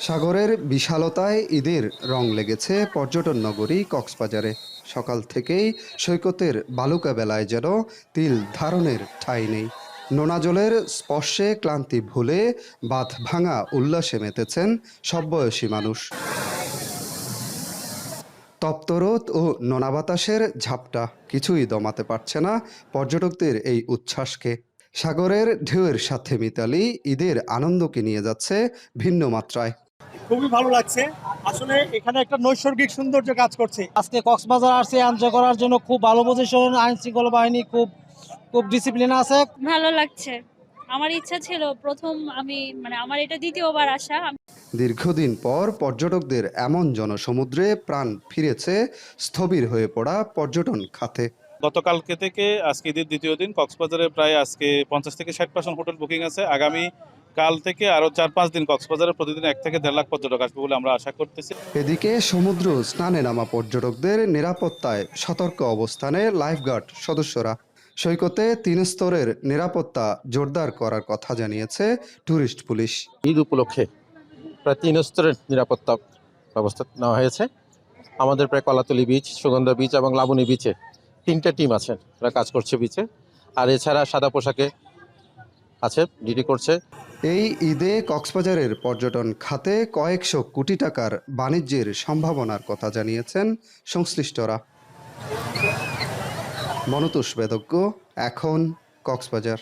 সাগরের বিশালতায় ঈদের রং লেগেছে পর্যটন নগরী কক্সবাজারে। সকাল থেকেই সৈকতের বালুকা বেলায় যেন তিল ধারণের ঠাঁই নেই। নোনা জলের স্পর্শে ক্লান্তি ভুলে বাঁধ ভাঙা উল্লাসে মেতেছেন সব বয়সী মানুষ। তপ্ত রোদ ও নোনা বাতাসের ঝাপটা কিছুই দমাতে পারছে না পর্যটকদের এই উচ্ছ্বাসকে। সাগরের ঢেউয়ের সাথে মিতালি ঈদের আনন্দকে নিয়ে যাচ্ছে ভিন্ন মাত্রায়। খুবই ভালো লাগছে। আসলে এখানে একটা নৈসর্গিক সৌন্দর্য কাজ করছে। আজকে কক্সবাজার আসছে এনজয় করার জন্য। খুব ভালো পজিশন, আইন শৃঙ্খলা বাহিনী খুব খুব ডিসিপ্লিন আছে। ভালো লাগছে। আমার ইচ্ছা ছিল আমি আমার এটা দ্বিতীয়বার আসা। দীর্ঘদিন পর পর্যটকদের এমন জনসমুদ্রে প্রাণ ফিরেছে স্থবির হয়ে পড়া পর্যটন খাতে। গতকালকে থেকে আজকে ঈদের দ্বিতীয় দিন কক্সবাজারে প্রায় আজকে 50 থেকে 60% হোটেল বুকিং আছে। আগামী কাল থেকে আরো 4-5 দিন কক্সবাজারে প্রতিদিন 1 থেকে 1.5 লাখ পর্যটক আসবে বলে আমরা আশা করতেছি। এদিকে সমুদ্র স্নানে নামা পর্যটকদের নিরাপত্তায় সতর্ক অবস্থানে লাইফগার্ড সদস্যরা। সৈকতে 3 স্তরের নিরাপত্তা জোরদার করার কথা জানিয়েছে ট্যুরিস্ট পুলিশ। ঈদ উপলক্ষে প্রায় 3 স্তরের নিরাপত্তা ব্যবস্থা নেওয়া হয়েছে। আমাদের প্রায় কলাতলি বিচ, সুগন্ধা বিচ এবং লাবণী বিচে 3টা টিম আছেন, তারা কাজ করছে বিচে। আর এছাড়া সাদা পোশাকে আছে, ডিউটি করছে। এই ঈদে কক্সবাজারের পর্যটন খাতে কয়েকশো কোটি টাকার বাণিজ্যের সম্ভাবনার কথা জানিয়েছেন সংশ্লিষ্টরা। মনতোষ বেদজ্ঞ, এখন কক্সবাজার।